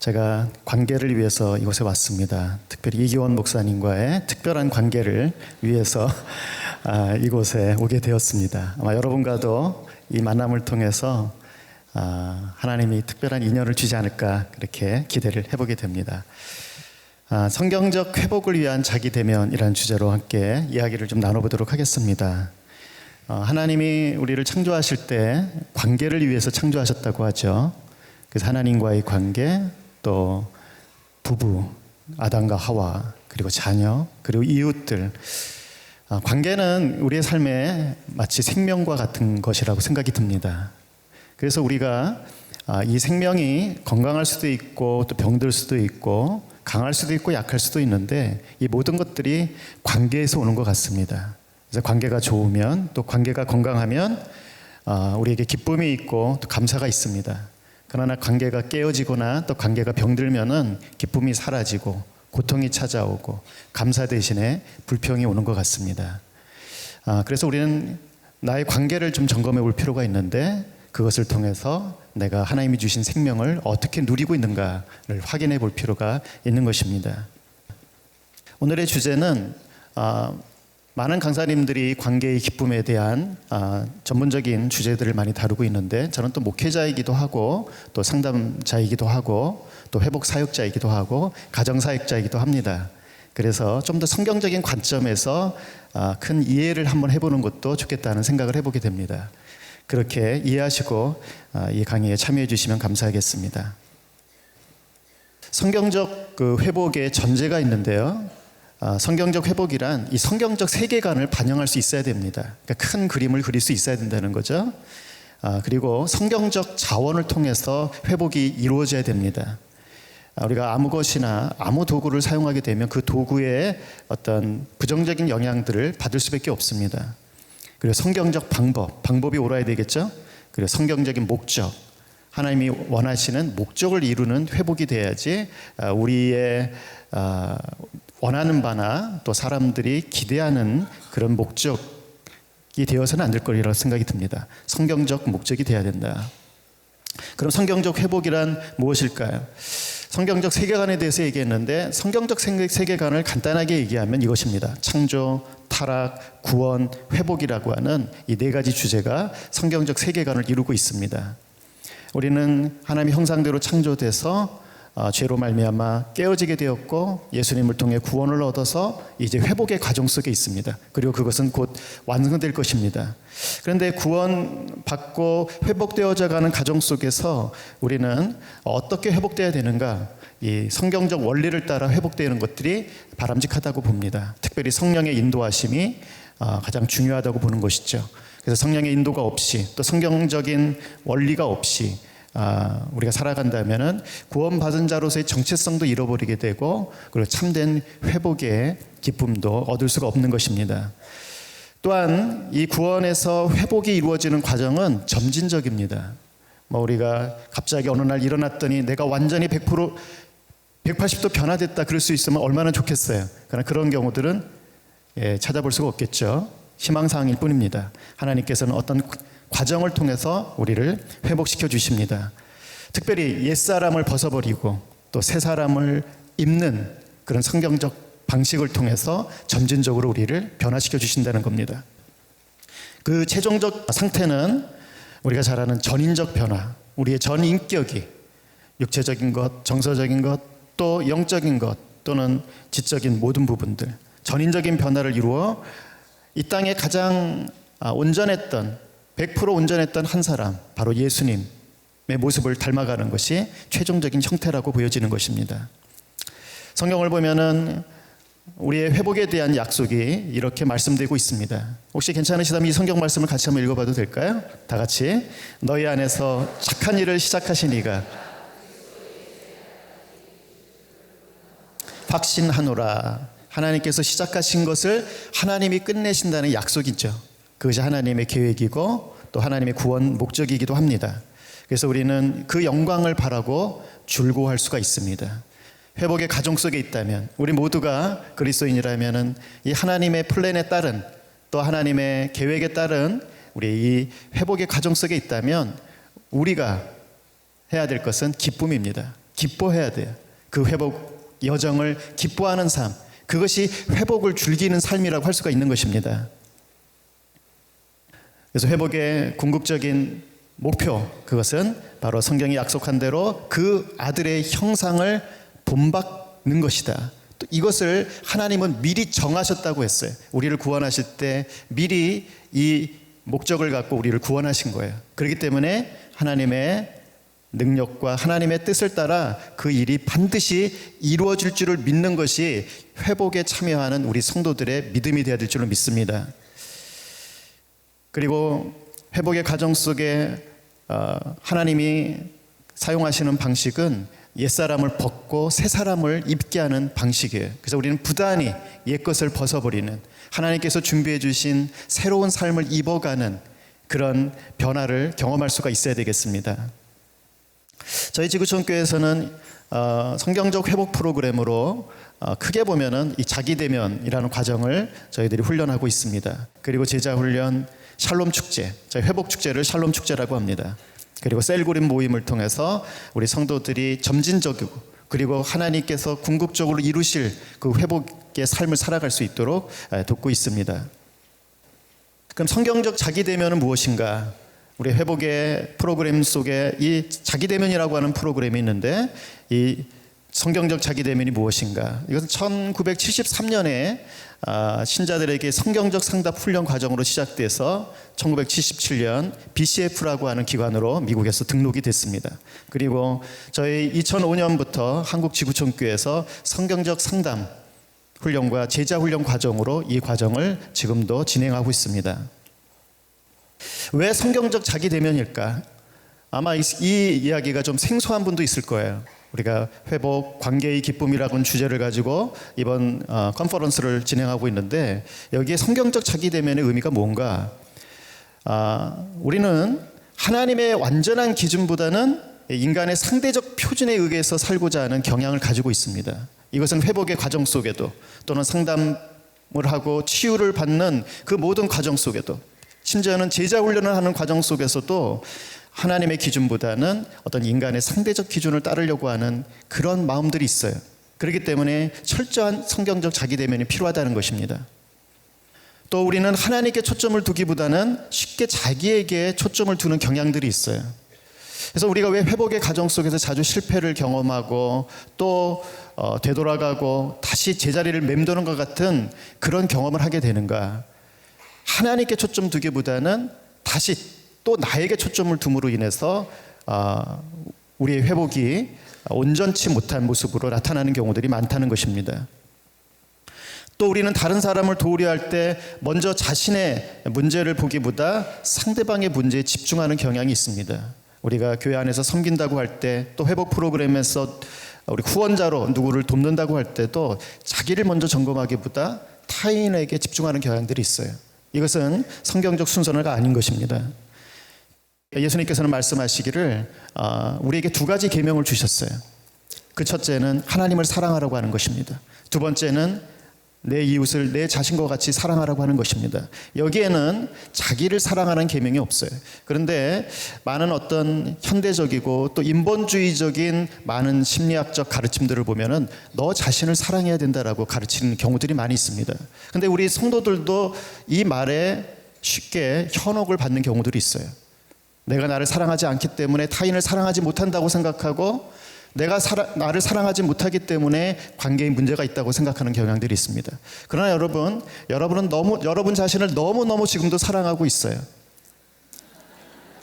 제가 관계를 위해서 이곳에 왔습니다. 특별히 이기원 목사님과의 특별한 관계를 위해서 이곳에 오게 되었습니다. 아마 여러분과도 이 만남을 통해서 하나님이 특별한 인연을 주지 않을까 그렇게 기대를 해보게 됩니다. 성경적 회복을 위한 자기 대면이라는 주제로 함께 이야기를 좀 나눠보도록 하겠습니다. 하나님이 우리를 창조하실 때 관계를 위해서 창조하셨다고 하죠. 그래서 하나님과의 관계, 또 부부, 아담과 하와, 그리고 자녀, 그리고 이웃들. 관계는 우리의 삶에 마치 생명과 같은 것이라고 생각이 듭니다. 그래서 우리가 이 생명이 건강할 수도 있고 또 병들 수도 있고 강할 수도 있고 약할 수도 있는데 이 모든 것들이 관계에서 오는 것 같습니다. 그래서 관계가 좋으면 또 관계가 건강하면 우리에게 기쁨이 있고 또 감사가 있습니다. 그러나 관계가 깨어지거나 또 관계가 병들면은 기쁨이 사라지고 고통이 찾아오고 감사 대신에 불평이 오는 것 같습니다. 그래서 우리는 나의 관계를 좀 점검해 볼 필요가 있는데 그것을 통해서 내가 하나님이 주신 생명을 어떻게 누리고 있는가를 확인해 볼 필요가 있는 것입니다. 오늘의 주제는 많은 강사님들이 관계의 기쁨에 대한 전문적인 주제들을 많이 다루고 있는데 저는 또 목회자이기도 하고 또 상담자이기도 하고 또 회복 사역자이기도 하고 가정 사역자이기도 합니다. 그래서 좀 더 성경적인 관점에서 큰 이해를 한번 해보는 것도 좋겠다는 생각을 해보게 됩니다. 그렇게 이해하시고 이 강의에 참여해 주시면 감사하겠습니다. 성경적 회복의 전제가 있는데요. 성경적 회복이란 이 성경적 세계관을 반영할 수 있어야 됩니다. 그러니까 큰 그림을 그릴 수 있어야 된다는 거죠. 그리고 성경적 자원을 통해서 회복이 이루어져야 됩니다. 우리가 아무 것이나 아무 도구를 사용하게 되면 그 도구의 어떤 부정적인 영향들을 받을 수밖에 없습니다. 그리고 성경적 방법이 옳아야 되겠죠. 그리고 성경적인 목적, 하나님이 원하시는 목적을 이루는 회복이 돼야지 우리의 원하는 바나 또 사람들이 기대하는 그런 목적이 되어서는 안 될 거리라고 생각이 듭니다. 성경적 목적이 돼야 된다. 그럼 성경적 회복이란 무엇일까요? 성경적 세계관에 대해서 얘기했는데 성경적 세계관을 간단하게 얘기하면 이것입니다. 창조, 타락, 구원, 회복이라고 하는 이 네 가지 주제가 성경적 세계관을 이루고 있습니다. 우리는 하나님의 형상대로 창조돼서 죄로 말미암아 깨어지게 되었고 예수님을 통해 구원을 얻어서 이제 회복의 과정 속에 있습니다. 그리고 그것은 곧 완성될 것입니다. 그런데 구원받고 회복되어져 가는 과정 속에서 우리는 어떻게 회복되어야 되는가? 이 성경적 원리를 따라 회복되는 것들이 바람직하다고 봅니다. 특별히 성령의 인도하심이 가장 중요하다고 보는 것이죠. 그래서 성령의 인도가 없이 또 성경적인 원리가 없이 우리가 살아간다면은 구원받은 자로서의 정체성도 잃어버리게 되고 그리고 참된 회복의 기쁨도 얻을 수가 없는 것입니다. 또한 이 구원에서 회복이 이루어지는 과정은 점진적입니다. 우리가 갑자기 어느 날 일어났더니 내가 완전히 180도 변화됐다 그럴 수 있으면 얼마나 좋겠어요. 그러나 그런 경우들은 찾아볼 수가 없겠죠. 희망사항일 뿐입니다. 하나님께서는 어떤 과정을 통해서 우리를 회복시켜 주십니다. 특별히 옛사람을 벗어버리고 또 새사람을 입는 그런 성경적 방식을 통해서 점진적으로 우리를 변화시켜 주신다는 겁니다. 그 최종적 상태는 우리가 잘 아는 전인적 변화, 우리의 전 인격이 육체적인 것, 정서적인 것, 또 영적인 것 또는 지적인 모든 부분들 전인적인 변화를 이루어 이 땅에 가장 온전했던 100% 온전했던 한 사람, 바로 예수님의 모습을 닮아가는 것이 최종적인 형태라고 보여지는 것입니다. 성경을 보면은 우리의 회복에 대한 약속이 이렇게 말씀되고 있습니다. 혹시 괜찮으시다면 이 성경 말씀을 같이 한번 읽어봐도 될까요? 다 같이. 너희 안에서 착한 일을 시작하신 이가 확신하노라. 하나님께서 시작하신 것을 하나님이 끝내신다는 약속이죠. 그것이 하나님의 계획이고 또 하나님의 구원 목적이기도 합니다. 그래서 우리는 그 영광을 바라고 줄고할 수가 있습니다. 회복의 과정 속에 있다면 우리 모두가 그리스도인이라면 이 하나님의 플랜에 따른 또 하나님의 계획에 따른 우리 이 회복의 과정 속에 있다면 우리가 해야 될 것은 기쁨입니다. 기뻐해야 돼요. 그 회복 여정을 기뻐하는 삶, 그것이 회복을 즐기는 삶이라고 할 수가 있는 것입니다. 그래서 회복의 궁극적인 목표, 그것은 바로 성경이 약속한 대로 그 아들의 형상을 본받는 것이다. 또 이것을 하나님은 미리 정하셨다고 했어요. 우리를 구원하실 때 미리 이 목적을 갖고 우리를 구원하신 거예요. 그렇기 때문에 하나님의 능력과 하나님의 뜻을 따라 그 일이 반드시 이루어질 줄을 믿는 것이 회복에 참여하는 우리 성도들의 믿음이 되어야 될 줄로 믿습니다. 그리고 회복의 과정 속에 하나님이 사용하시는 방식은 옛사람을 벗고 새사람을 입게 하는 방식이에요. 그래서 우리는 부단히 옛것을 벗어버리는, 하나님께서 준비해 주신 새로운 삶을 입어가는 그런 변화를 경험할 수가 있어야 되겠습니다. 저희 지구촌교회에서는 성경적 회복 프로그램으로 크게 보면은 이 자기대면이라는 과정을 저희들이 훈련하고 있습니다. 그리고 제자훈련, 샬롬 축제, 저희 회복 축제를 샬롬 축제라고 합니다. 그리고 셀그룹 모임을 통해서 우리 성도들이 점진적이고 그리고 하나님께서 궁극적으로 이루실 그 회복의 삶을 살아갈 수 있도록 돕고 있습니다. 그럼 성경적 자기대면은 무엇인가? 우리 회복의 프로그램 속에 이 자기대면이라고 하는 프로그램이 있는데, 이 성경적 자기대면이 무엇인가? 이것은 1973년에 신자들에게 성경적 상담 훈련 과정으로 시작돼서 1977년 BCF라고 하는 기관으로 미국에서 등록이 됐습니다. 그리고 저희 2005년부터 한국지구촌교회에서 성경적 상담 훈련과 제자 훈련 과정으로 이 과정을 지금도 진행하고 있습니다. 왜 성경적 자기대면일까? 아마 이 이야기가 좀 생소한 분도 있을 거예요. 우리가 회복, 관계의 기쁨이라는 주제를 가지고 이번 컨퍼런스를 진행하고 있는데, 여기에 성경적 자기대면의 의미가 뭔가? 우리는 하나님의 완전한 기준보다는 인간의 상대적 표준에 의해서 살고자 하는 경향을 가지고 있습니다. 이것은 회복의 과정 속에도, 또는 상담을 하고 치유를 받는 그 모든 과정 속에도, 심지어는 제자 훈련을 하는 과정 속에서도 하나님의 기준보다는 어떤 인간의 상대적 기준을 따르려고 하는 그런 마음들이 있어요. 그렇기 때문에 철저한 성경적 자기대면이 필요하다는 것입니다. 또 우리는 하나님께 초점을 두기보다는 쉽게 자기에게 초점을 두는 경향들이 있어요. 그래서 우리가 왜 회복의 과정 속에서 자주 실패를 경험하고 또 되돌아가고 다시 제자리를 맴도는 것 같은 그런 경험을 하게 되는가? 하나님께 초점 두기보다는 다시 또 나에게 초점을 둠으로 인해서 우리의 회복이 온전치 못한 모습으로 나타나는 경우들이 많다는 것입니다. 또 우리는 다른 사람을 도우려 할 때 먼저 자신의 문제를 보기보다 상대방의 문제에 집중하는 경향이 있습니다. 우리가 교회 안에서 섬긴다고 할 때, 또 회복 프로그램에서 우리 후원자로 누구를 돕는다고 할 때도 자기를 먼저 점검하기보다 타인에게 집중하는 경향들이 있어요. 이것은 성경적 순서가 아닌 것입니다. 예수님께서는 말씀하시기를 우리에게 두 가지 계명을 주셨어요. 그 첫째는 하나님을 사랑하라고 하는 것입니다. 두 번째는 내 이웃을 내 자신과 같이 사랑하라고 하는 것입니다. 여기에는 자기를 사랑하는 계명이 없어요. 그런데 많은 어떤 현대적이고 또 인본주의적인 많은 심리학적 가르침들을 보면은 너 자신을 사랑해야 된다라고 가르치는 경우들이 많이 있습니다. 그런데 우리 성도들도 이 말에 쉽게 현혹을 받는 경우들이 있어요. 내가 나를 사랑하지 않기 때문에 타인을 사랑하지 못한다고 생각하고, 내가 나를 사랑하지 못하기 때문에 관계에 문제가 있다고 생각하는 경향들이 있습니다. 그러나 여러분은 여러분 자신을 너무너무 지금도 사랑하고 있어요.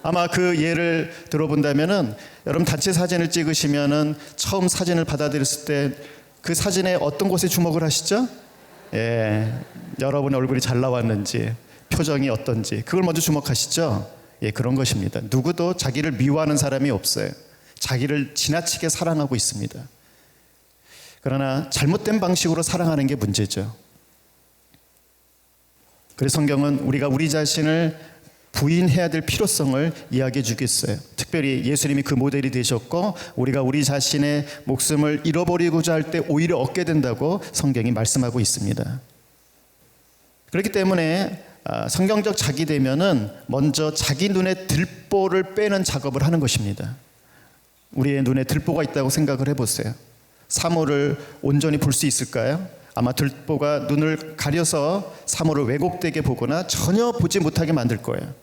아마 그 예를 들어본다면은, 여러분 단체 사진을 찍으시면은 처음 사진을 받아들였을 때 그 사진에 어떤 곳에 주목을 하시죠? 여러분의 얼굴이 잘 나왔는지, 표정이 어떤지, 그걸 먼저 주목하시죠? 그런 것입니다. 누구도 자기를 미워하는 사람이 없어요. 자기를 지나치게 사랑하고 있습니다. 그러나 잘못된 방식으로 사랑하는 게 문제죠. 그래서 성경은 우리가 우리 자신을 부인해야 될 필요성을 이야기해 주겠어요. 특별히 예수님이 그 모델이 되셨고, 우리가 우리 자신의 목숨을 잃어버리고자 할 때 오히려 얻게 된다고 성경이 말씀하고 있습니다. 그렇기 때문에 성경적 자기대면은 먼저 자기 눈에 들보를 빼는 작업을 하는 것입니다. 우리의 눈에 들보가 있다고 생각을 해보세요. 사물을 온전히 볼 수 있을까요? 아마 들보가 눈을 가려서 사물을 왜곡되게 보거나 전혀 보지 못하게 만들 거예요.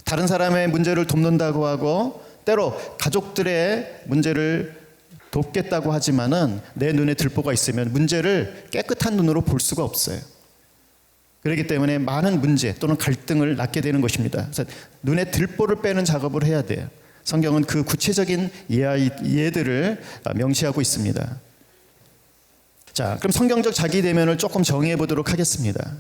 다른 사람의 문제를 돕는다고 하고 때로 가족들의 문제를 돕겠다고 하지만은 내 눈에 들보가 있으면 문제를 깨끗한 눈으로 볼 수가 없어요. 그렇기 때문에 많은 문제 또는 갈등을 낳게 되는 것입니다. 그래서 눈에 들보를 빼는 작업을 해야 돼요. 성경은 그 구체적인 예들을 명시하고 있습니다. 자, 그럼 성경적 자기 대면을 조금 정의해 보도록 하겠습니다.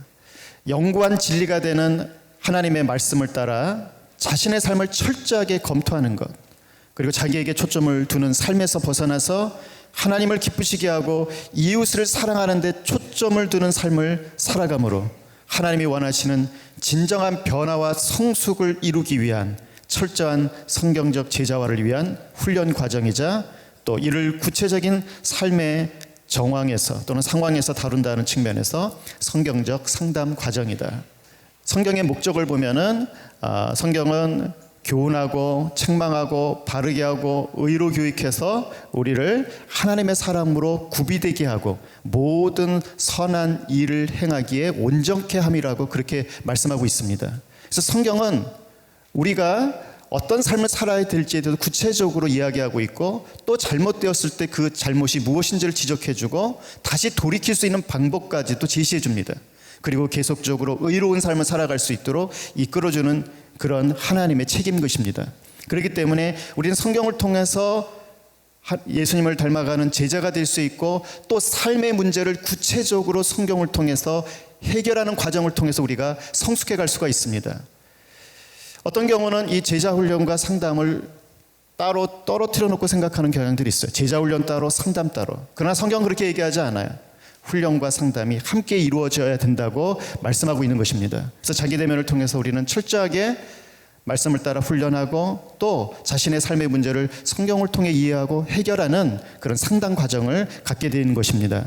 영구한 진리가 되는 하나님의 말씀을 따라 자신의 삶을 철저하게 검토하는 것, 그리고 자기에게 초점을 두는 삶에서 벗어나서 하나님을 기쁘시게 하고 이웃을 사랑하는 데 초점을 두는 삶을 살아감으로 하나님이 원하시는 진정한 변화와 성숙을 이루기 위한 철저한 성경적 제자화를 위한 훈련 과정이자 또 이를 구체적인 삶의 정황에서 또는 상황에서 다룬다는 측면에서 성경적 상담 과정이다. 성경의 목적을 보면은 성경은 교훈하고 책망하고 바르게 하고 의로 교육해서 우리를 하나님의 사람으로 구비되게 하고 모든 선한 일을 행하기에 온전케 함이라고 그렇게 말씀하고 있습니다. 그래서 성경은 우리가 어떤 삶을 살아야 될지에 대해서 구체적으로 이야기하고 있고 또 잘못되었을 때 그 잘못이 무엇인지를 지적해주고 다시 돌이킬 수 있는 방법까지도 제시해줍니다. 그리고 계속적으로 의로운 삶을 살아갈 수 있도록 이끌어주는 그런 하나님의 책임인 것입니다. 그렇기 때문에 우리는 성경을 통해서 예수님을 닮아가는 제자가 될 수 있고 또 삶의 문제를 구체적으로 성경을 통해서 해결하는 과정을 통해서 우리가 성숙해 갈 수가 있습니다. 어떤 경우는 이 제자 훈련과 상담을 따로 떨어뜨려 놓고 생각하는 경향들이 있어요. 제자 훈련 따로 상담 따로. 그러나 성경은 그렇게 얘기하지 않아요. 훈련과 상담이 함께 이루어져야 된다고 말씀하고 있는 것입니다. 그래서 자기 대면을 통해서 우리는 철저하게 말씀을 따라 훈련하고 또 자신의 삶의 문제를 성경을 통해 이해하고 해결하는 그런 상담 과정을 갖게 되는 것입니다.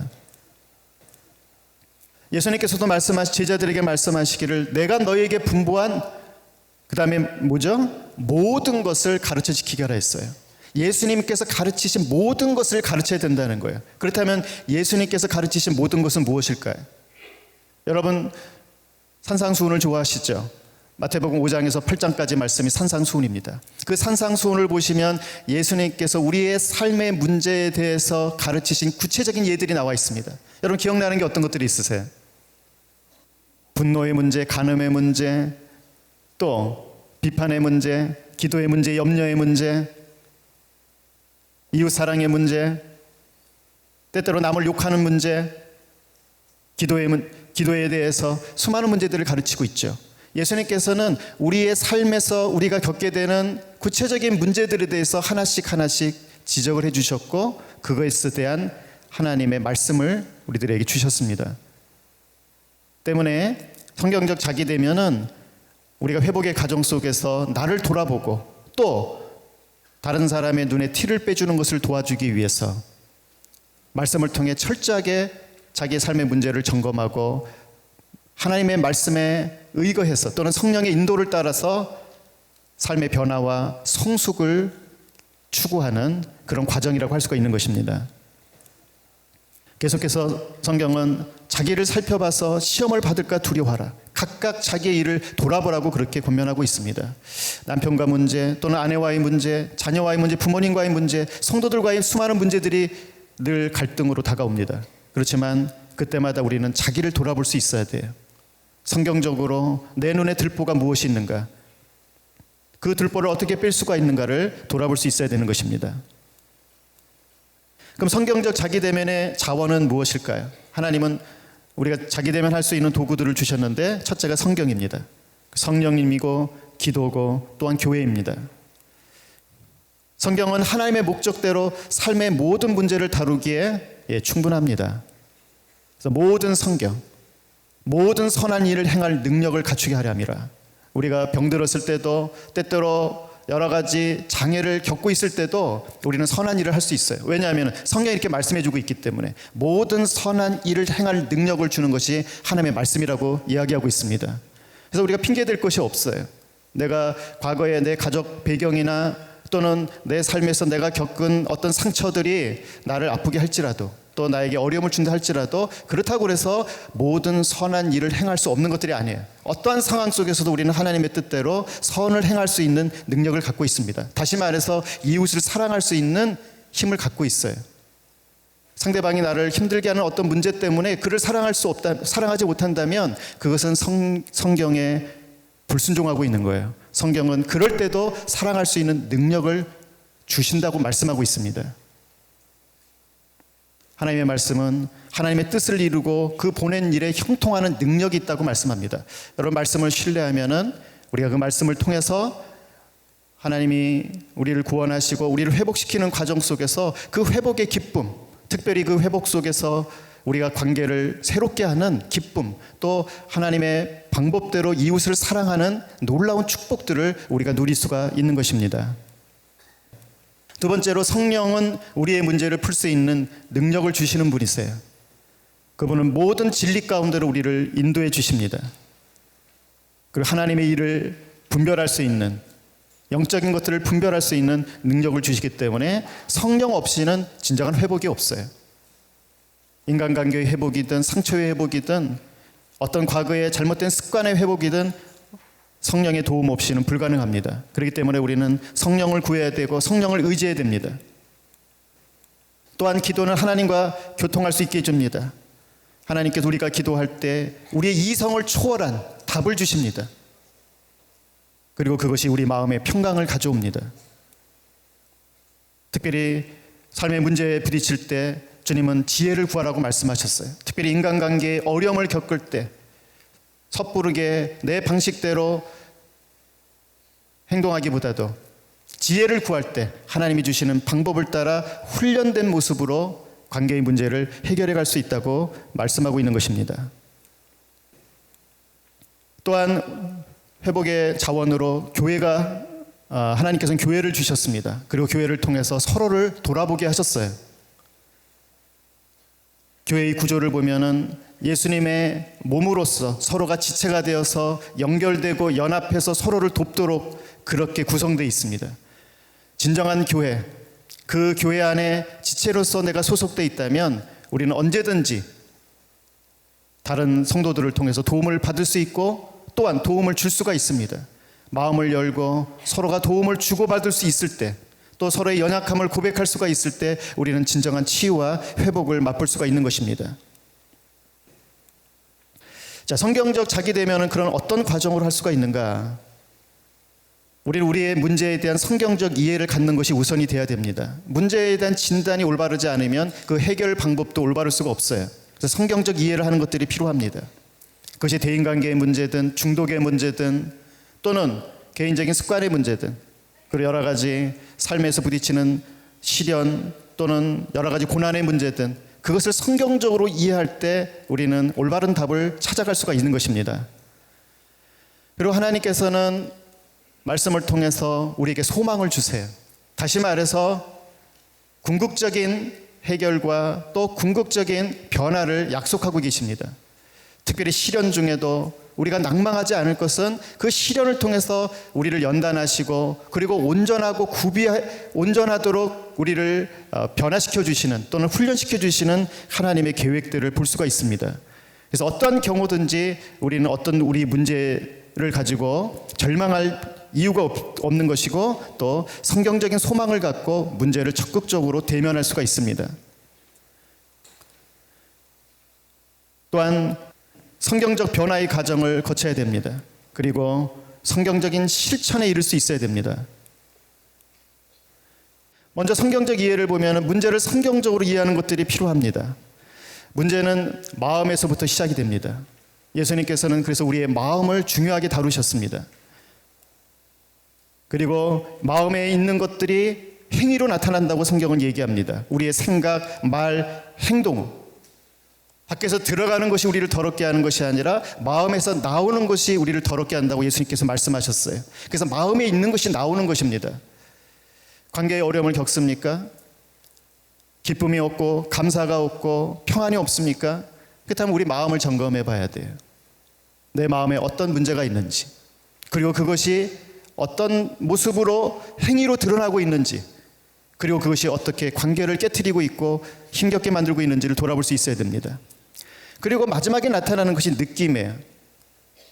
예수님께서도 제자들에게 말씀하시기를 내가 너희에게 분부한 그 다음에 뭐죠? 모든 것을 가르쳐 지키게 하라 했어요. 예수님께서 가르치신 모든 것을 가르쳐야 된다는 거예요. 그렇다면 예수님께서 가르치신 모든 것은 무엇일까요? 여러분 산상수훈을 좋아하시죠? 마태복음 5장에서 8장까지 말씀이 산상수훈입니다. 그 산상수훈을 보시면 예수님께서 우리의 삶의 문제에 대해서 가르치신 구체적인 예들이 나와 있습니다. 여러분 기억나는 게 어떤 것들이 있으세요? 분노의 문제, 간음의 문제, 또 비판의 문제, 기도의 문제, 염려의 문제, 이웃 사랑의 문제, 때때로 남을 욕하는 문제, 기도에 대해서 수많은 문제들을 가르치고 있죠. 예수님께서는 우리의 삶에서 우리가 겪게 되는 구체적인 문제들에 대해서 하나씩 지적을 해주셨고 그것에 대한 하나님의 말씀을 우리들에게 주셨습니다. 때문에 성경적 자기 대면은 우리가 회복의 과정 속에서 나를 돌아보고 또 다른 사람의 눈에 티를 빼주는 것을 도와주기 위해서 말씀을 통해 철저하게 자기의 삶의 문제를 점검하고 하나님의 말씀에 의거해서 또는 성령의 인도를 따라서 삶의 변화와 성숙을 추구하는 그런 과정이라고 할 수가 있는 것입니다. 계속해서 성경은 자기를 살펴봐서 시험을 받을까 두려워하라. 각각 자기의 일을 돌아보라고 그렇게 권면하고 있습니다. 남편과 문제 또는 아내와의 문제, 자녀와의 문제, 부모님과의 문제, 성도들과의 수많은 문제들이 늘 갈등으로 다가옵니다. 그렇지만 그때마다 우리는 자기를 돌아볼 수 있어야 돼요. 성경적으로 내 눈에 들보가 무엇이 있는가, 그 들보를 어떻게 뺄 수가 있는가를 돌아볼 수 있어야 되는 것입니다. 그럼 성경적 자기 대면의 자원은 무엇일까요? 하나님은 우리가 자기 대면할 수 있는 도구들을 주셨는데 첫째가 성경입니다. 성령님이고 기도고 또한 교회입니다. 성경은 하나님의 목적대로 삶의 모든 문제를 다루기에 충분합니다. 그래서 모든 성경, 모든 선한 일을 행할 능력을 갖추게 하려 함이라. 우리가 병들었을 때도 때때로 여러 가지 장애를 겪고 있을 때도 우리는 선한 일을 할 수 있어요. 왜냐하면 성경이 이렇게 말씀해주고 있기 때문에 모든 선한 일을 행할 능력을 주는 것이 하나님의 말씀이라고 이야기하고 있습니다. 그래서 우리가 핑계댈 것이 없어요. 내가 과거에 내 가족 배경이나 또는 내 삶에서 내가 겪은 어떤 상처들이 나를 아프게 할지라도 또 나에게 어려움을 준다 할지라도 그렇다고 해서 모든 선한 일을 행할 수 없는 것들이 아니에요. 어떠한 상황 속에서도 우리는 하나님의 뜻대로 선을 행할 수 있는 능력을 갖고 있습니다. 다시 말해서 이웃을 사랑할 수 있는 힘을 갖고 있어요. 상대방이 나를 힘들게 하는 어떤 문제 때문에 그를 사랑하지 못한다면 그것은 성경에 불순종하고 있는 거예요. 성경은 그럴 때도 사랑할 수 있는 능력을 주신다고 말씀하고 있습니다. 하나님의 말씀은 하나님의 뜻을 이루고 그 보낸 일에 형통하는 능력이 있다고 말씀합니다. 여러분, 말씀을 신뢰하면은 우리가 그 말씀을 통해서 하나님이 우리를 구원하시고 우리를 회복시키는 과정 속에서 그 회복의 기쁨, 특별히 그 회복 속에서 우리가 관계를 새롭게 하는 기쁨, 또 하나님의 방법대로 이웃을 사랑하는 놀라운 축복들을 우리가 누릴 수가 있는 것입니다. 두 번째로, 성령은 우리의 문제를 풀 수 있는 능력을 주시는 분이세요. 그분은 모든 진리 가운데로 우리를 인도해 주십니다. 그리고 하나님의 일을 분별할 수 있는, 영적인 것들을 분별할 수 있는 능력을 주시기 때문에 성령 없이는 진정한 회복이 없어요. 인간관계의 회복이든 상처의 회복이든 어떤 과거의 잘못된 습관의 회복이든 성령의 도움 없이는 불가능합니다. 그렇기 때문에 우리는 성령을 구해야 되고 성령을 의지해야 됩니다. 또한 기도는 하나님과 교통할 수 있게 해줍니다. 하나님께서 우리가 기도할 때 우리의 이성을 초월한 답을 주십니다. 그리고 그것이 우리 마음에 평강을 가져옵니다. 특별히 삶의 문제에 부딪힐 때 주님은 지혜를 구하라고 말씀하셨어요. 특별히 인간관계에 어려움을 겪을 때 섣부르게 내 방식대로 행동하기보다도 지혜를 구할 때 하나님이 주시는 방법을 따라 훈련된 모습으로 관계의 문제를 해결해 갈 수 있다고 말씀하고 있는 것입니다. 또한 회복의 자원으로 교회가 하나님께서는 교회를 주셨습니다. 그리고 교회를 통해서 서로를 돌아보게 하셨어요. 교회의 구조를 보면은 예수님의 몸으로서 서로가 지체가 되어서 연결되고 연합해서 서로를 돕도록 그렇게 구성되어 있습니다. 진정한 교회, 그 교회 안에 지체로서 내가 소속되어 있다면 우리는 언제든지 다른 성도들을 통해서 도움을 받을 수 있고 또한 도움을 줄 수가 있습니다. 마음을 열고 서로가 도움을 주고받을 수 있을 때, 또 서로의 연약함을 고백할 수가 있을 때 우리는 진정한 치유와 회복을 맛볼 수가 있는 것입니다. 자, 성경적 자기대면은 그런 어떤 과정으로 할 수가 있는가? 우리는 우리의 문제에 대한 성경적 이해를 갖는 것이 우선이 되어야 됩니다. 문제에 대한 진단이 올바르지 않으면 그 해결 방법도 올바를 수가 없어요. 그래서 성경적 이해를 하는 것들이 필요합니다. 그것이 대인관계의 문제든 중독의 문제든 또는 개인적인 습관의 문제든 그리고 여러 가지 삶에서 부딪히는 시련 또는 여러 가지 고난의 문제든 그것을 성경적으로 이해할 때 우리는 올바른 답을 찾아갈 수가 있는 것입니다. 그리고 하나님께서는 말씀을 통해서 우리에게 소망을 주세요. 다시 말해서 궁극적인 해결과 또 궁극적인 변화를 약속하고 계십니다. 특별히 시련 중에도 우리가 낭망하지 않을 것은 그 시련을 통해서 우리를 연단하시고 그리고 온전하도록 우리를 변화시켜 주시는 또는 훈련시켜 주시는 하나님의 계획들을 볼 수가 있습니다. 그래서 어떤 경우든지 우리는 어떤 우리 문제를 가지고 절망할 이유가 없는 것이고 또 성경적인 소망을 갖고 문제를 적극적으로 대면할 수가 있습니다. 또한 성경적 변화의 과정을 거쳐야 됩니다. 그리고 성경적인 실천에 이를 수 있어야 됩니다. 먼저 성경적 이해를 보면 문제를 성경적으로 이해하는 것들이 필요합니다. 문제는 마음에서부터 시작이 됩니다. 예수님께서는 그래서 우리의 마음을 중요하게 다루셨습니다. 그리고 마음에 있는 것들이 행위로 나타난다고 성경은 얘기합니다. 우리의 생각, 말, 행동, 밖에서 들어가는 것이 우리를 더럽게 하는 것이 아니라 마음에서 나오는 것이 우리를 더럽게 한다고 예수님께서 말씀하셨어요. 그래서 마음에 있는 것이 나오는 것입니다. 관계에 어려움을 겪습니까? 기쁨이 없고 감사가 없고 평안이 없습니까? 그렇다면 우리 마음을 점검해 봐야 돼요. 내 마음에 어떤 문제가 있는지, 그리고 그것이 어떤 모습으로 행위로 드러나고 있는지, 그리고 그것이 어떻게 관계를 깨트리고 있고 힘겹게 만들고 있는지를 돌아볼 수 있어야 됩니다. 그리고 마지막에 나타나는 것이 느낌이에요.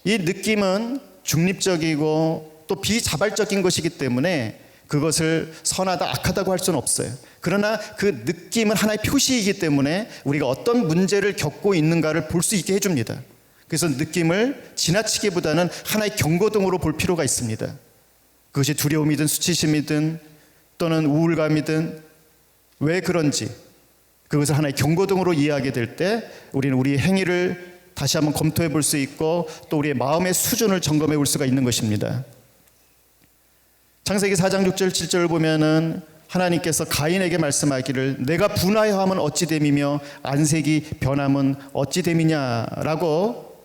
이 느낌은 중립적이고 또 비자발적인 것이기 때문에 그것을 선하다 악하다고 할 수는 없어요. 그러나 그 느낌은 하나의 표시이기 때문에 우리가 어떤 문제를 겪고 있는가를 볼 수 있게 해줍니다. 그래서 느낌을 지나치기보다는 하나의 경고등으로 볼 필요가 있습니다. 그것이 두려움이든 수치심이든 또는 우울감이든 왜 그런지 그것을 하나의 경고등으로 이해하게 될 때 우리는 우리의 행위를 다시 한번 검토해 볼 수 있고 또 우리의 마음의 수준을 점검해 볼 수가 있는 것입니다. 창세기 4장 6절 7절을 보면은 하나님께서 가인에게 말씀하기를 내가 분하여함은 어찌 됨이며 안색이 변함은 어찌 됨이냐라고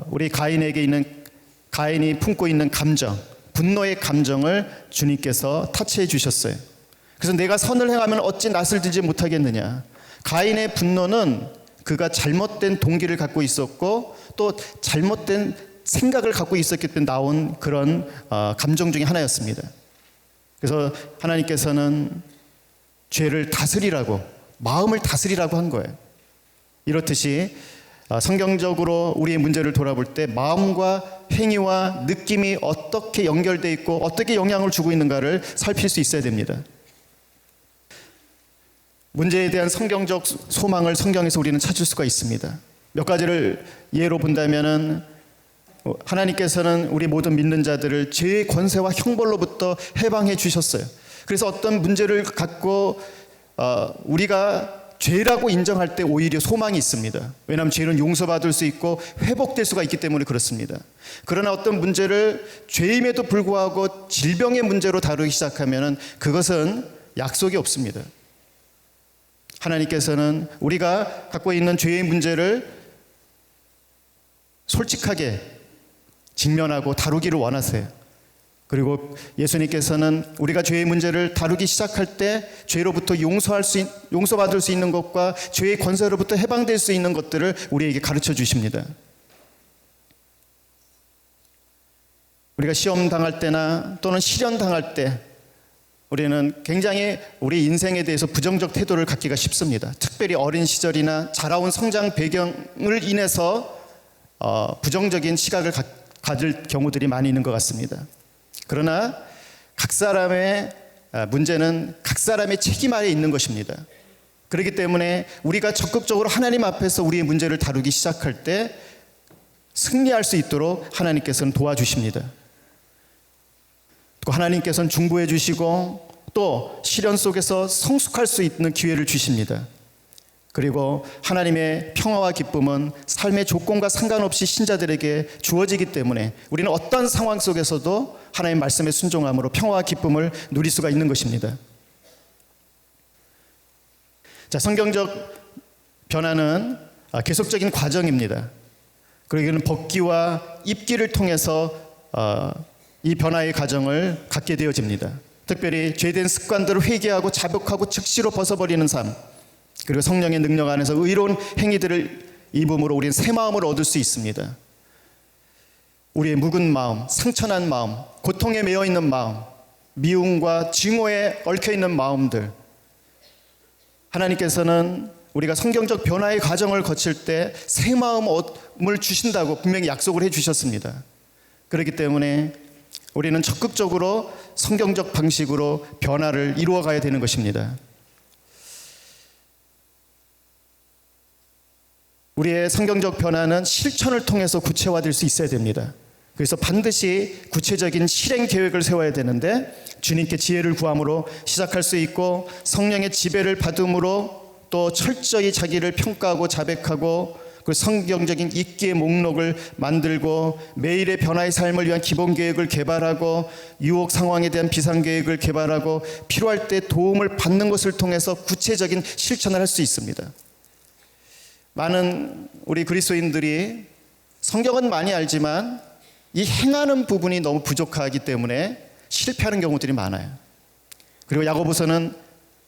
우리 가인이 품고 있는 감정, 분노의 감정을 주님께서 타치해 주셨어요. 그래서 내가 선을 행하면 어찌 낯을 들지 못하겠느냐. 가인의 분노는 그가 잘못된 동기를 갖고 있었고 또 잘못된 생각을 갖고 있었기 때문에 나온 그런 감정 중에 하나였습니다. 그래서 하나님께서는 죄를 다스리라고, 마음을 다스리라고 한 거예요. 이렇듯이 성경적으로 우리의 문제를 돌아볼 때 마음과 행위와 느낌이 어떻게 연결되어 있고 어떻게 영향을 주고 있는가를 살필 수 있어야 됩니다. 문제에 대한 성경적 소망을 성경에서 우리는 찾을 수가 있습니다. 몇 가지를 예로 본다면은 하나님께서는 우리 모든 믿는 자들을 죄의 권세와 형벌로부터 해방해 주셨어요. 그래서 어떤 문제를 갖고 우리가 죄라고 인정할 때 오히려 소망이 있습니다. 왜냐하면 죄는 용서받을 수 있고 회복될 수가 있기 때문에 그렇습니다. 그러나 어떤 문제를 죄임에도 불구하고 질병의 문제로 다루기 시작하면 그것은 약속이 없습니다. 하나님께서는 우리가 갖고 있는 죄의 문제를 솔직하게 직면하고 다루기를 원하세요. 그리고 예수님께서는 우리가 죄의 문제를 다루기 시작할 때 죄로부터 용서받을 수 있는 것과 죄의 권세로부터 해방될 수 있는 것들을 우리에게 가르쳐 주십니다. 우리가 시험 당할 때나 또는 시련 당할 때 우리는 굉장히 우리 인생에 대해서 부정적 태도를 갖기가 쉽습니다. 특별히 어린 시절이나 자라온 성장 배경을 인해서 부정적인 시각을 가질 경우들이 많이 있는 것 같습니다. 그러나 각 사람의 문제는 각 사람의 책임 아래에 있는 것입니다. 그렇기 때문에 우리가 적극적으로 하나님 앞에서 우리의 문제를 다루기 시작할 때 승리할 수 있도록 하나님께서는 도와주십니다. 또 하나님께서는 중보해 주시고 또 시련 속에서 성숙할 수 있는 기회를 주십니다. 그리고 하나님의 평화와 기쁨은 삶의 조건과 상관없이 신자들에게 주어지기 때문에 우리는 어떤 상황 속에서도 하나님의 말씀에 순종함으로 평화와 기쁨을 누릴 수가 있는 것입니다. 자, 성경적 변화는 계속적인 과정입니다. 그리고 이는 벗기와 입기를 통해서 이 변화의 과정을 갖게 되어집니다. 특별히 죄된 습관들을 회개하고 자복하고 즉시로 벗어버리는 삶, 그리고 성령의 능력 안에서 의로운 행위들을 입음으로 우리는 새 마음을 얻을 수 있습니다. 우리의 묵은 마음, 상처난 마음, 고통에 매여 있는 마음, 미움과 증오에 얽혀 있는 마음들, 하나님께서는 우리가 성경적 변화의 과정을 거칠 때 새 마음을 주신다고 분명히 약속을 해주셨습니다. 그렇기 때문에 우리는 적극적으로 성경적 방식으로 변화를 이루어 가야 되는 것입니다. 우리의 성경적 변화는 실천을 통해서 구체화될 수 있어야 됩니다. 그래서 반드시 구체적인 실행 계획을 세워야 되는데 주님께 지혜를 구함으로 시작할 수 있고 성령의 지배를 받음으로 또 철저히 자기를 평가하고 자백하고 그 성경적인 입기의 목록을 만들고 매일의 변화의 삶을 위한 기본 계획을 개발하고 유혹 상황에 대한 비상 계획을 개발하고 필요할 때 도움을 받는 것을 통해서 구체적인 실천을 할 수 있습니다. 많은 우리 그리스도인들이 성경은 많이 알지만 이 행하는 부분이 너무 부족하기 때문에 실패하는 경우들이 많아요. 그리고 야고보서는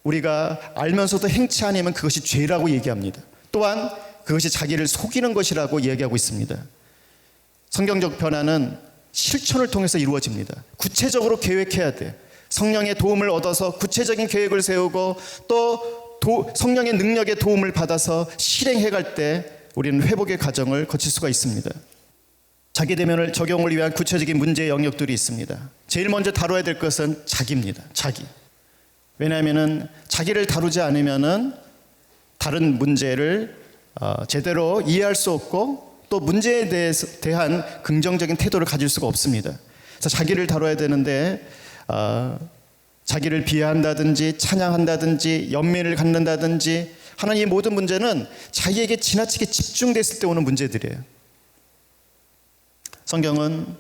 우리가 알면서도 행치 아니면 그것이 죄라고 얘기합니다. 또한 그것이 자기를 속이는 것이라고 얘기하고 있습니다. 성경적 변화는 실천을 통해서 이루어집니다. 구체적으로 계획해야 돼. 성령의 도움을 얻어서 구체적인 계획을 세우고 또 성령의 능력의 도움을 받아서 실행해 갈 때 우리는 회복의 과정을 거칠 수가 있습니다. 자기 대면을 적용을 위한 구체적인 문제의 영역들이 있습니다. 제일 먼저 다뤄야 될 것은 자기입니다. 자기. 왜냐하면 자기를 다루지 않으면 다른 문제를 제대로 이해할 수 없고 또 문제에 대한 긍정적인 태도를 가질 수가 없습니다. 그래서 자기를 다뤄야 되는데 자기를 비하한다든지 찬양한다든지 연민을 갖는다든지 하는 이 모든 문제는 자기에게 지나치게 집중됐을 때 오는 문제들이에요. 성경은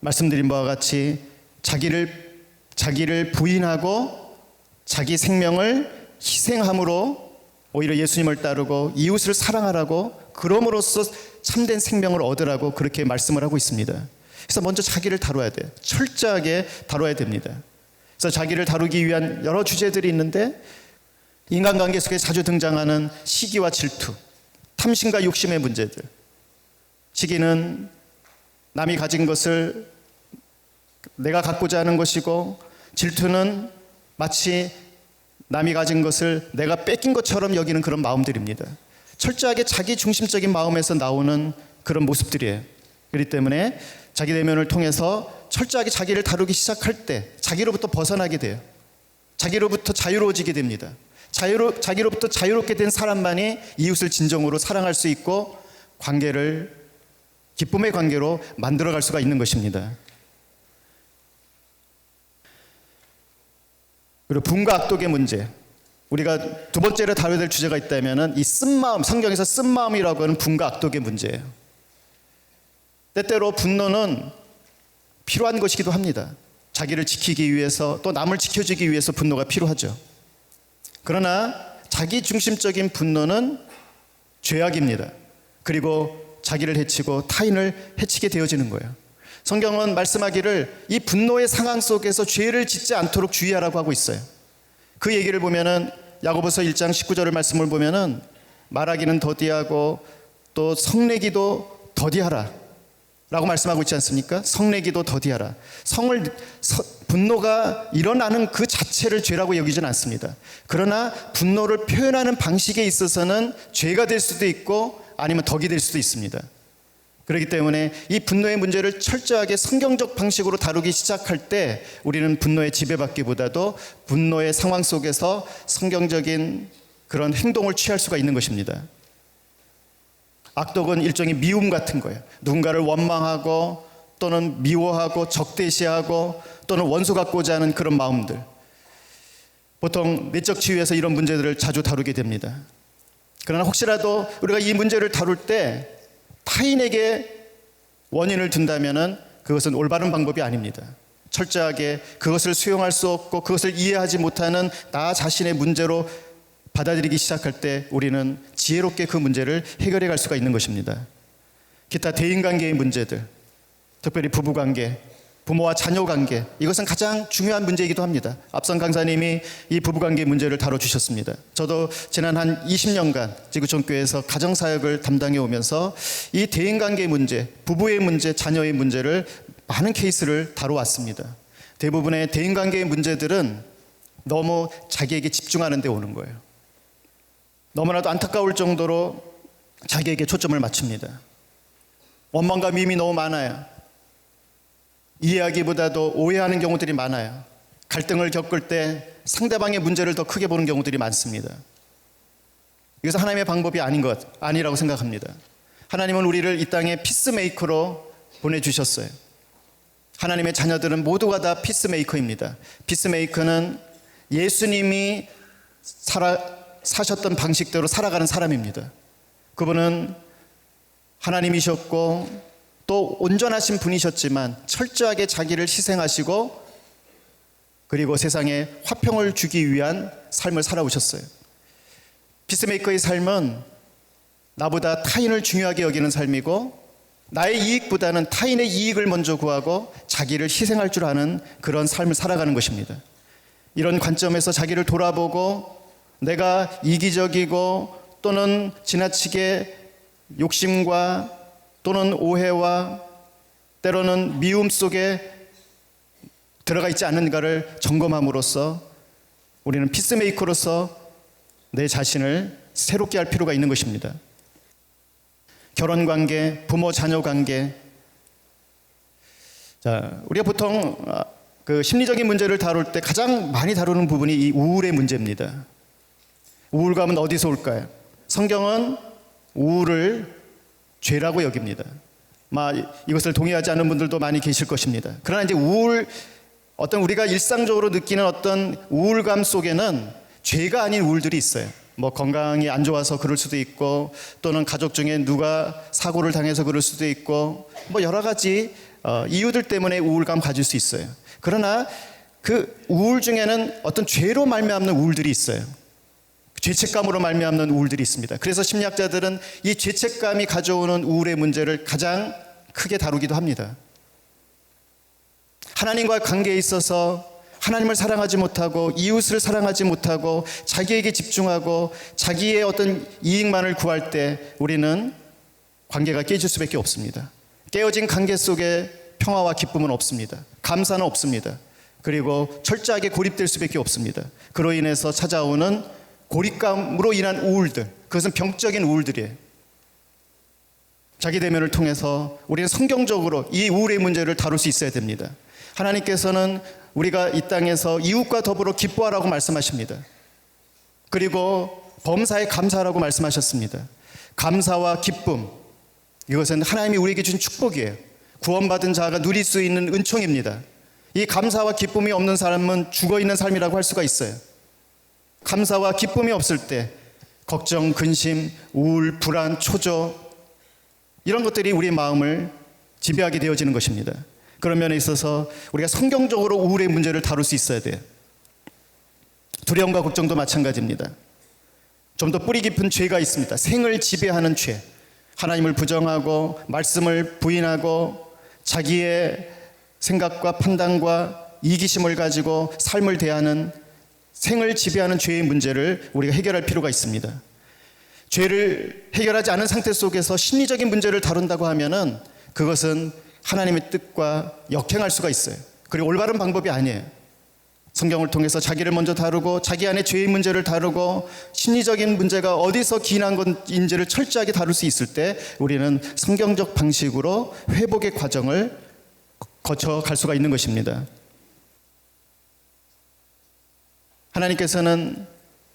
말씀드린 바와 같이 자기를 부인하고 자기 생명을 희생함으로 오히려 예수님을 따르고 이웃을 사랑하라고 그럼으로써 참된 생명을 얻으라고 그렇게 말씀을 하고 있습니다. 그래서 먼저 자기를 다뤄야 돼요. 철저하게 다뤄야 됩니다. 그래서 자기를 다루기 위한 여러 주제들이 있는데 인간관계 속에 자주 등장하는 시기와 질투, 탐심과 욕심의 문제들. 시기는 남이 가진 것을 내가 갖고자 하는 것이고 질투는 마치 남이 가진 것을 내가 뺏긴 것처럼 여기는 그런 마음들입니다. 철저하게 자기 중심적인 마음에서 나오는 그런 모습들이에요. 그렇기 때문에 자기 내면을 통해서 철저하게 자기를 다루기 시작할 때 자기로부터 벗어나게 돼요. 자기로부터 자유로워지게 됩니다. 자기로부터 자유롭게 된 사람만이 이웃을 진정으로 사랑할 수 있고 관계를 기쁨의 관계로 만들어갈 수가 있는 것입니다. 그리고 분과 악독의 문제, 우리가 두 번째로 다뤄야 될 주제가 있다면 이 쓴마음, 성경에서 쓴마음이라고 하는 분과 악독의 문제예요. 때때로 분노는 필요한 것이기도 합니다. 자기를 지키기 위해서 또 남을 지켜주기 위해서 분노가 필요하죠. 그러나 자기 중심적인 분노는 죄악입니다. 그리고 자기를 해치고 타인을 해치게 되어지는 거예요. 성경은 말씀하기를 이 분노의 상황 속에서 죄를 짓지 않도록 주의하라고 하고 있어요. 그 얘기를 보면은 야고보서 1장 19절의 말씀을 보면은 말하기는 더디하고 또 성내기도 더디하라 라고 말씀하고 있지 않습니까? 성내기도 더디하라. 분노가 일어나는 그 자체를 죄라고 여기지는 않습니다. 그러나 분노를 표현하는 방식에 있어서는 죄가 될 수도 있고 아니면 덕이 될 수도 있습니다. 그렇기 때문에 이 분노의 문제를 철저하게 성경적 방식으로 다루기 시작할 때 우리는 분노에 지배받기보다도 분노의 상황 속에서 성경적인 그런 행동을 취할 수가 있는 것입니다. 악독은 일종의 미움 같은 거예요. 누군가를 원망하고 또는 미워하고 적대시하고 또는 원수 갖고자 하는 그런 마음들. 보통 내적 치유에서 이런 문제들을 자주 다루게 됩니다. 그러나 혹시라도 우리가 이 문제를 다룰 때 타인에게 원인을 둔다면 그것은 올바른 방법이 아닙니다. 철저하게 그것을 수용할 수 없고 그것을 이해하지 못하는 나 자신의 문제로 받아들이기 시작할 때 우리는 지혜롭게 그 문제를 해결해 갈 수가 있는 것입니다. 기타 대인관계의 문제들, 특별히 부부관계, 부모와 자녀관계, 이것은 가장 중요한 문제이기도 합니다. 앞선 강사님이 이 부부관계 문제를 다뤄주셨습니다. 저도 지난 한 20년간 지구촌교회에서 가정사역을 담당해 오면서 이 대인관계의 문제, 부부의 문제, 자녀의 문제를 많은 케이스를 다뤄왔습니다. 대부분의 대인관계의 문제들은 너무 자기에게 집중하는 데 오는 거예요. 너무나도 안타까울 정도로 자기에게 초점을 맞춥니다. 원망과 미움이 너무 많아요. 이해하기보다도 오해하는 경우들이 많아요. 갈등을 겪을 때 상대방의 문제를 더 크게 보는 경우들이 많습니다. 이것은 하나님의 방법이 아니라고 생각합니다. 하나님은 우리를 이 땅에 피스메이커로 보내주셨어요. 하나님의 자녀들은 모두가 다 피스메이커입니다. 피스메이커는 예수님이 사셨던 방식대로 살아가는 사람입니다. 그분은 하나님이셨고 또 온전하신 분이셨지만 철저하게 자기를 희생하시고 그리고 세상에 화평을 주기 위한 삶을 살아오셨어요. 피스메이커의 삶은 나보다 타인을 중요하게 여기는 삶이고 나의 이익보다는 타인의 이익을 먼저 구하고 자기를 희생할 줄 아는 그런 삶을 살아가는 것입니다. 이런 관점에서 자기를 돌아보고 내가 이기적이고 또는 지나치게 욕심과 또는 오해와 때로는 미움 속에 들어가 있지 않은가를 점검함으로써 우리는 피스메이커로서 내 자신을 새롭게 할 필요가 있는 것입니다. 결혼관계, 부모 자녀 관계. 자, 우리가 보통 그 심리적인 문제를 다룰 때 가장 많이 다루는 부분이 이 우울의 문제입니다. 우울감은 어디서 올까요? 성경은 우울을 죄라고 여깁니다. 이것을 동의하지 않는 분들도 많이 계실 것입니다. 그러나 이제 어떤 우리가 일상적으로 느끼는 어떤 우울감 속에는 죄가 아닌 우울들이 있어요. 건강이 안 좋아서 그럴 수도 있고, 또는 가족 중에 누가 사고를 당해서 그럴 수도 있고, 여러 가지 이유들 때문에 우울감 가질 수 있어요. 그러나 그 우울 중에는 어떤 죄로 말미암는 우울들이 있어요. 죄책감으로 말미암는 우울들이 있습니다. 그래서 심리학자들은 이 죄책감이 가져오는 우울의 문제를 가장 크게 다루기도 합니다. 하나님과의 관계에 있어서 하나님을 사랑하지 못하고 이웃을 사랑하지 못하고 자기에게 집중하고 자기의 어떤 이익만을 구할 때 우리는 관계가 깨질 수밖에 없습니다. 깨어진 관계 속에 평화와 기쁨은 없습니다. 감사는 없습니다. 그리고 철저하게 고립될 수밖에 없습니다. 그로 인해서 찾아오는 고립감으로 인한 우울들, 그것은 병적인 우울들이에요. 자기 대면을 통해서 우리는 성경적으로 이 우울의 문제를 다룰 수 있어야 됩니다. 하나님께서는 우리가 이 땅에서 이웃과 더불어 기뻐하라고 말씀하십니다. 그리고 범사에 감사하라고 말씀하셨습니다. 감사와 기쁨, 이것은 하나님이 우리에게 주신 축복이에요. 구원받은 자가 누릴 수 있는 은총입니다. 이 감사와 기쁨이 없는 사람은 죽어있는 삶이라고 할 수가 있어요. 감사와 기쁨이 없을 때 걱정, 근심, 우울, 불안, 초조, 이런 것들이 우리의 마음을 지배하게 되어지는 것입니다. 그런 면에 있어서 우리가 성경적으로 우울의 문제를 다룰 수 있어야 돼요. 두려움과 걱정도 마찬가지입니다. 좀 더 뿌리 깊은 죄가 있습니다. 생을 지배하는 죄. 하나님을 부정하고 말씀을 부인하고 자기의 생각과 판단과 이기심을 가지고 삶을 대하는 생을 지배하는 죄의 문제를 우리가 해결할 필요가 있습니다. 죄를 해결하지 않은 상태 속에서 심리적인 문제를 다룬다고 하면은 그것은 하나님의 뜻과 역행할 수가 있어요. 그리고 올바른 방법이 아니에요. 성경을 통해서 자기를 먼저 다루고 자기 안에 죄의 문제를 다루고 심리적인 문제가 어디서 기인한 건지를 철저하게 다룰 수 있을 때 우리는 성경적 방식으로 회복의 과정을 거쳐갈 수가 있는 것입니다. 하나님께서는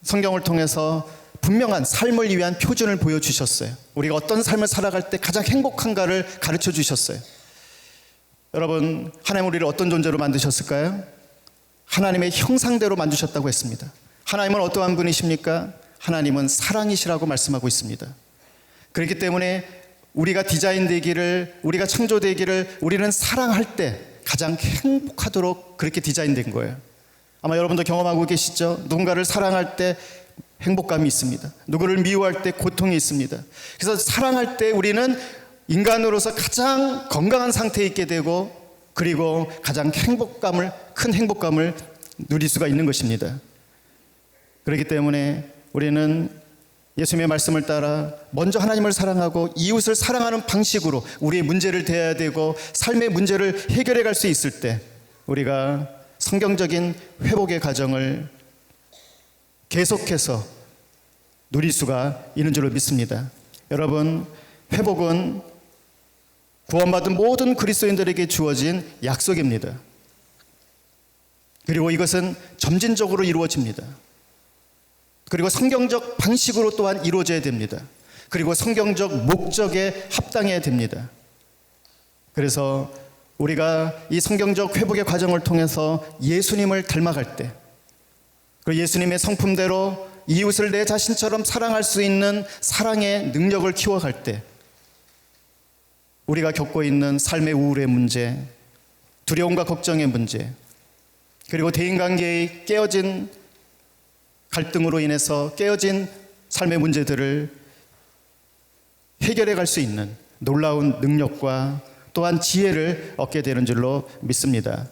성경을 통해서 분명한 삶을 위한 표준을 보여주셨어요. 우리가 어떤 삶을 살아갈 때 가장 행복한가를 가르쳐 주셨어요. 여러분, 하나님 우리를 어떤 존재로 만드셨을까요? 하나님의 형상대로 만드셨다고 했습니다. 하나님은 어떠한 분이십니까? 하나님은 사랑이시라고 말씀하고 있습니다. 그렇기 때문에 우리가 디자인되기를, 우리가 창조되기를 우리는 사랑할 때 가장 행복하도록 그렇게 디자인된 거예요. 아마 여러분도 경험하고 계시죠? 누군가를 사랑할 때 행복감이 있습니다. 누구를 미워할 때 고통이 있습니다. 그래서 사랑할 때 우리는 인간으로서 가장 건강한 상태에 있게 되고 그리고 가장 큰 행복감을 누릴 수가 있는 것입니다. 그렇기 때문에 우리는 예수님의 말씀을 따라 먼저 하나님을 사랑하고 이웃을 사랑하는 방식으로 우리의 문제를 대해야 되고 삶의 문제를 해결해 갈 수 있을 때 우리가 성경적인 회복의 과정을 계속해서 누릴 수가 있는 줄로 믿습니다. 여러분, 회복은 구원받은 모든 그리스도인들에게 주어진 약속입니다. 그리고 이것은 점진적으로 이루어집니다. 그리고 성경적 방식으로 또한 이루어져야 됩니다. 그리고 성경적 목적에 합당해야 됩니다. 그래서 우리가 이 성경적 회복의 과정을 통해서 예수님을 닮아갈 때, 그 예수님의 성품대로 이웃을 내 자신처럼 사랑할 수 있는 사랑의 능력을 키워갈 때 우리가 겪고 있는 삶의 우울의 문제, 두려움과 걱정의 문제, 그리고 대인관계의 깨어진 갈등으로 인해서 깨어진 삶의 문제들을 해결해 갈 수 있는 놀라운 능력과 또한 지혜를 얻게 되는 줄로 믿습니다.